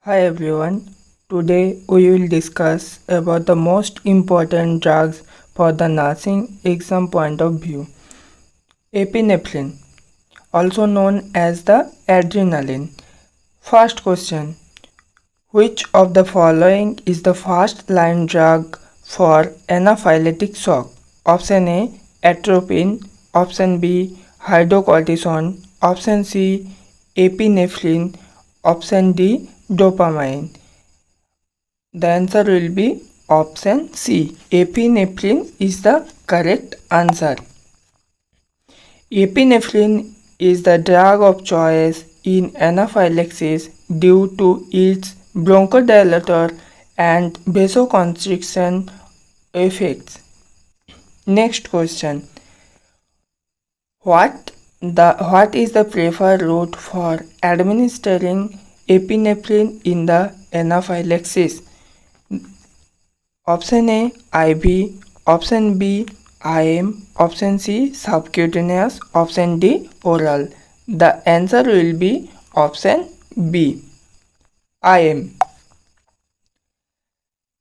Hi everyone. Today we will discuss about the most important drugs for the nursing exam point of view. Epinephrine, also known as the adrenaline. First question: which of the following is the first line drug for anaphylactic shock? Option A: atropine. Option B: hydrocortisone. Option C: epinephrine. Option D: dopamine. The answer will be option C. Epinephrine is the correct answer. Epinephrine is the drug of choice in anaphylaxis due to its bronchodilator and vasoconstriction effects. Next question. What is the preferred route for administering epinephrine in the anaphylaxis? Option A IV, option B IM, option C subcutaneous, option D oral. The answer will be option B IM.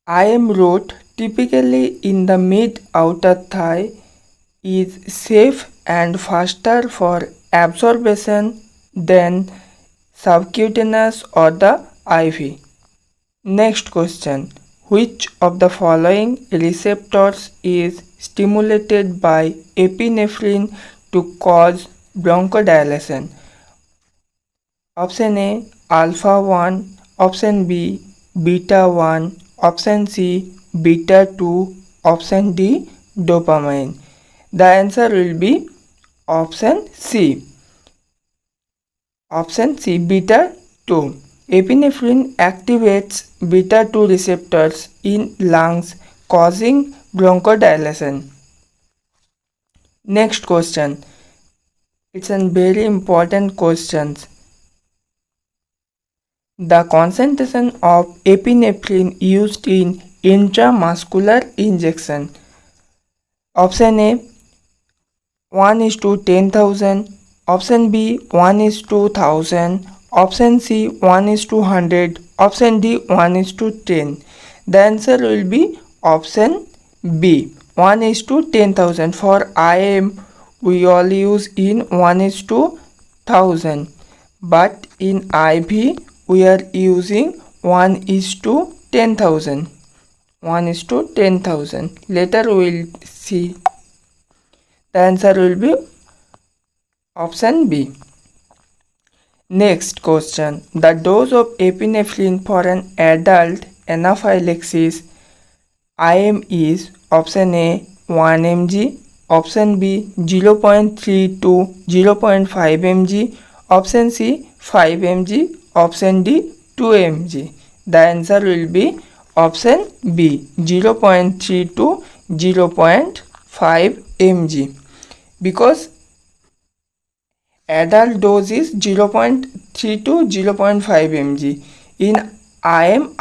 IM route, typically in the mid outer thigh, is safe and faster for absorption than subcutaneous or the IV. Next question. Which of the following receptors is stimulated by epinephrine to cause bronchodilation? Option A alpha 1, option B beta 1, option C beta 2, option D dopamine. The answer will be option C. Option C beta 2. Epinephrine activates beta 2 receptors in lungs, causing bronchodilation. Next question. It's a very important question. The concentration of epinephrine used in intramuscular injection. Option A 1:10,000, option B 1:1000, option C 1:100, option D 1:10. The answer will be option B 1:10,000. For IM we all use in 1:1000, but in IV we are using 1:10,000. 1:10,000. Later we will see. The answer will be option B. Next question. The dose of epinephrine for an adult anaphylaxis IM is option A 1 mg, option B 0.3 to 0.5 mg, option C 5 mg, option D 2 mg. The answer will be option B 0.3 to 0.5 mg, because adult dose is 0.3 to 0.5 mg. In IM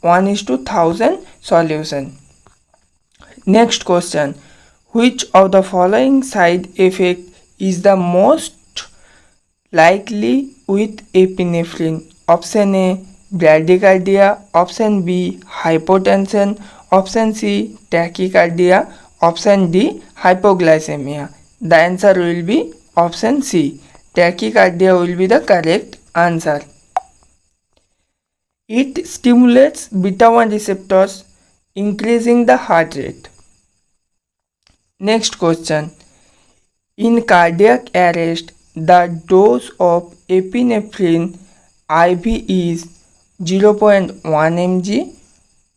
1:1000 solution. Next question. Which of the following side effect is the most likely with epinephrine? Option A bradycardia, option B hypotension, option C tachycardia, option D hypoglycemia. The answer will be option C. Tachycardia will be the correct answer. It stimulates beta 1 receptors, increasing the heart rate. Next question. In cardiac arrest, the dose of epinephrine IV is 0.1 mg,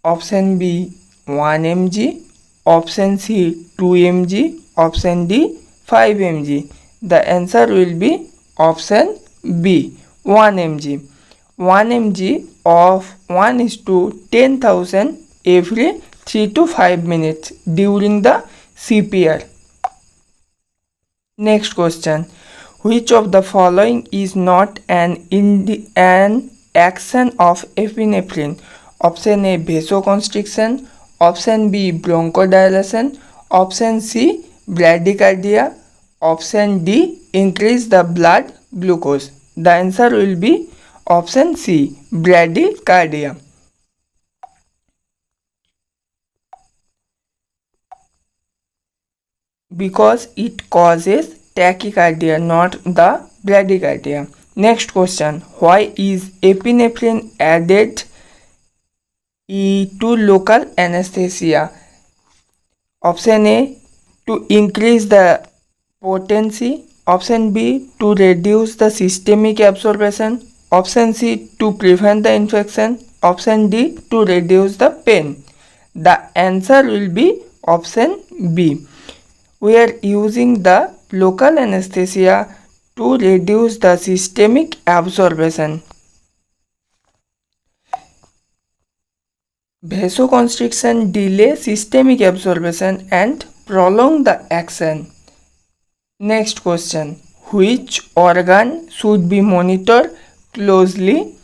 option B 1 mg, option C 2 mg, option D 5 mg. The answer will be option B 1 mg. 1 mg of 1:10,000 every 3 to 5 minutes during the CPR. Next question. Which of the following is not an action of epinephrine? Option A vasoconstriction, option B bronchodilation, option C bradycardia, option D increase the blood glucose. The answer will be Option C, bradycardia. Because it causes tachycardia, not the bradycardia. Next question, why is epinephrine added to local anesthesia? Option A, to increase the potency. Option B, to reduce the systemic absorption. Option C, to prevent the infection. Option D, to reduce the pain. The answer will be option B. We are using the local anesthesia to reduce the systemic absorption. Vasoconstriction delay systemic absorption and prolong the action. Next question, which organ should be monitored closely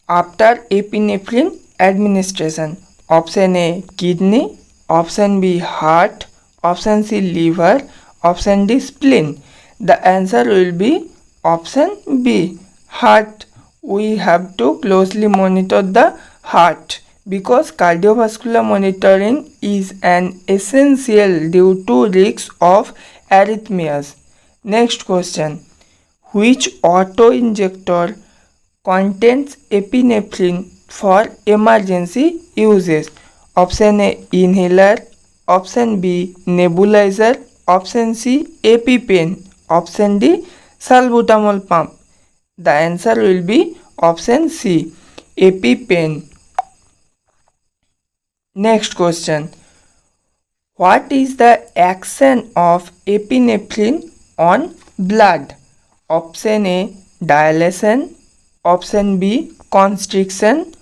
after epinephrine administration? Option A, kidney. Option B, heart. Option C, liver. Option D, spleen. The answer will be option B, heart. We have to closely monitor the heart because cardiovascular monitoring is an essential due to risks of arrhythmias. Next question, which auto-injector contains epinephrine for emergency uses? Option A, inhaler. Option B, nebulizer. Option C, EpiPen. Option D, salbutamol pump. The answer will be option C, EpiPen. Next question, what is the action of epinephrine on blood? Option A, dilation. Option B, constriction.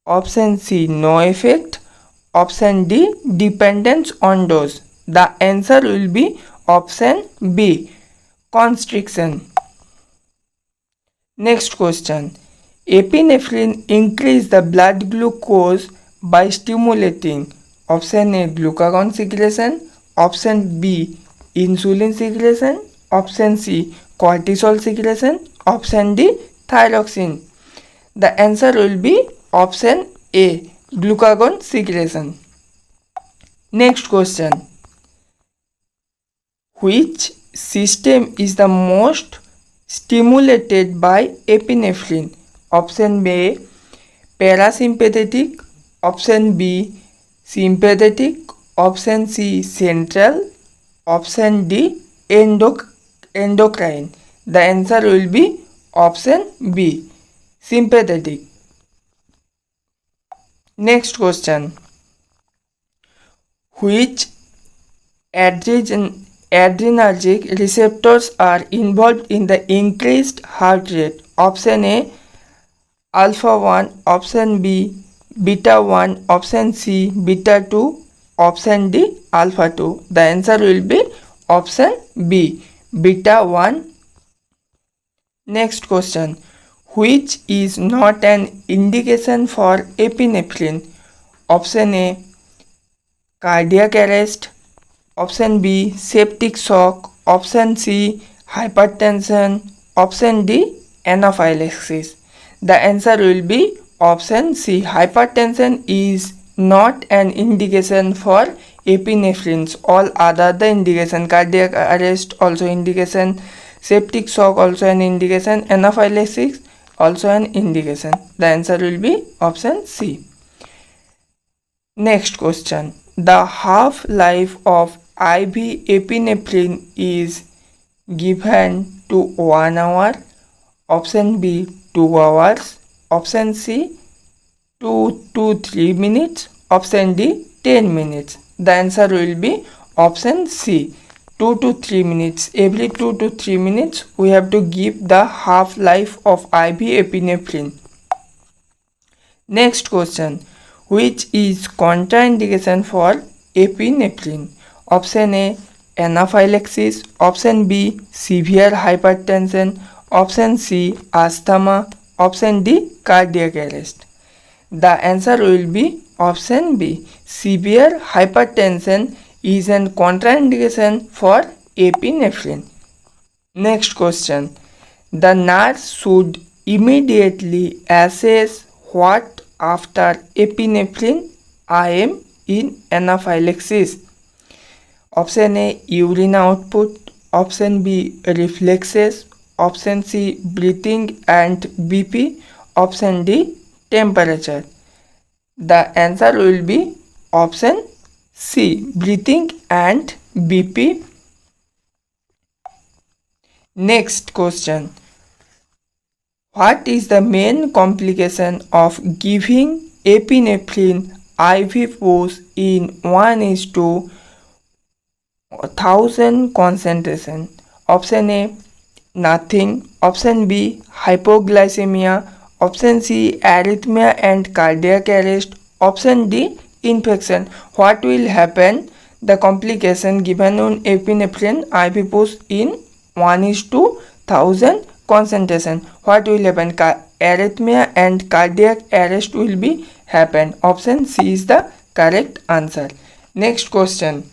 Option C, no effect. Option D, dependence on dose. The answer will be option B, constriction. Next question, epinephrine increase the blood glucose by stimulating. Option A, glucagon secretion. Option B, insulin secretion. Option C, cortisol secretion. Option D, thyroxine. The answer will be option A, glucagon secretion. Next question, which system is the most stimulated by epinephrine? Option A, parasympathetic. Option B, sympathetic. Option C, central. Option D, endocrine. The answer will be option B, sympathetic. Next question, which adrenergic receptors are involved in the increased heart rate? Option A, alpha 1. Option B, beta 1. Option C, beta 2. Option D, alpha 2. The answer will be option B, beta 1. Next question, which is not an indication for epinephrine? Option A, cardiac arrest. Option B, septic shock. Option C, hypertension. Option D, anaphylaxis. The answer will be option C, hypertension is not an indication for epinephrine. All other the indication, cardiac arrest also indication, septic shock also an indication, anaphylaxis also an indication. The answer will be option C. Next question, the half-life of IV epinephrine is given to 1 hour. Option B, 2 hours. Option C, 2 to 3 minutes. Option D, 10 minutes. The answer will be option C, 2 to 3 minutes. Every 2 to 3 minutes we have to give the half-life of IV epinephrine. Next question, which is contraindication for epinephrine? Option A, anaphylaxis. Option B, severe hypertension. Option C, asthma. Option D, cardiac arrest. The answer will be option B, severe hypertension is an contraindication for epinephrine. Next question, the nurse should immediately assess what after epinephrine I am in anaphylaxis. Option A, urine output. Option B, reflexes. Option C, breathing and BP. Option D, temperature. The answer will be option C, breathing and BP. Next question. What is the main complication of giving epinephrine IV dose in 1:1000 concentration? Option A, nothing. Option B, hypoglycemia. Option C, arrhythmia and cardiac arrest. Option D, infection. What will happen? The complication given on epinephrine IV dose in 1:1000 concentration. What will happen? Arrhythmia and cardiac arrest will be happen. Option C is the correct answer. Next question.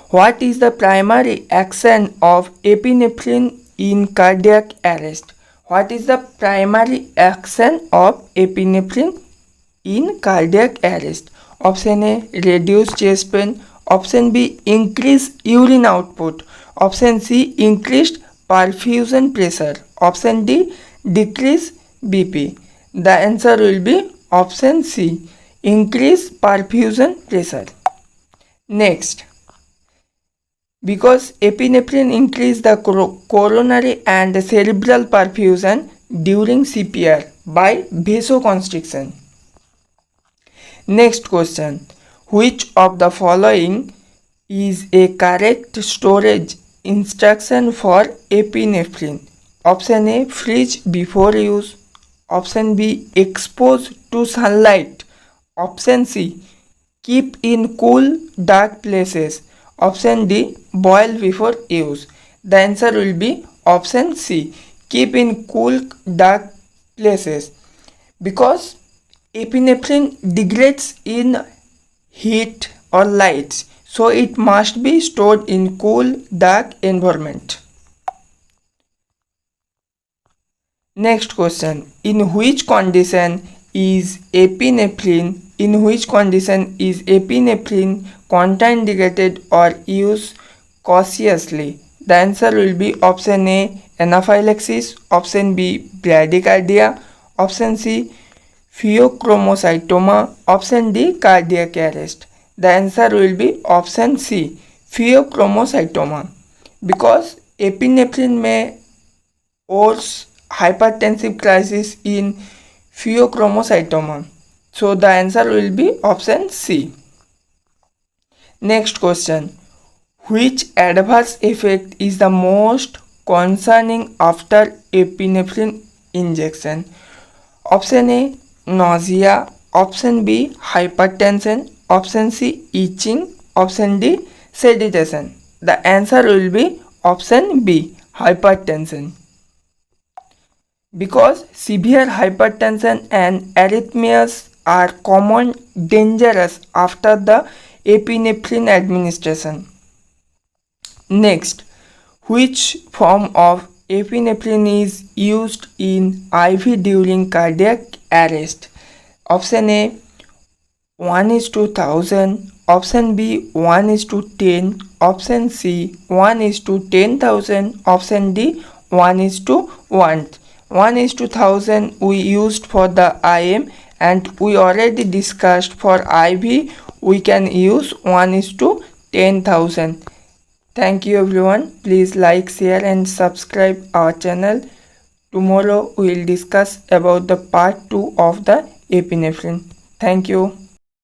What is the primary action of epinephrine in cardiac arrest? What is the primary action of epinephrine in cardiac arrest? Option A, reduce chest pain. Option B, increase urine output. Option C, increased perfusion pressure. Option D, decrease BP. The answer will be option C, increase perfusion pressure. Next, because epinephrine increase the coronary and cerebral perfusion during CPR by vasoconstriction. Next question. Which of the following is a correct storage instruction for epinephrine? Option A, freeze before use. Option B, expose to sunlight. Option C, keep in cool dark places. Option D, boil before use. The answer will be option C, keep in cool dark places, because epinephrine degrades in heat or light, so it must be stored in cool dark environment. Next question. In which condition is epinephrine contraindicated or used cautiously? The answer will be option A, anaphylaxis. Option B, bradycardia. Option C, pheochromocytoma. Option D, cardiac arrest. The answer will be option C, pheochromocytoma, because epinephrine may cause hypertensive crisis in pheochromocytoma. So the answer will be option C. Next question. Which adverse effect is the most concerning after epinephrine injection? Option A, nausea. Option B, hypertension. Option C, itching. Option D, sedition. The answer will be option B, hypertension, because severe hypertension and arrhythmias are common dangerous after the epinephrine administration. Next, which form of epinephrine is used in IV during cardiac arrest? Option A, 1:1000. Option B, 1:10. Option C, 1:10,000. Option D, 1:1. 1:1000 we used for the IM, and we already discussed for IV we can use 1:10,000. Thank you everyone. Please like, share and subscribe our channel. Tomorrow we will discuss about the part 2 of the epinephrine. Thank you.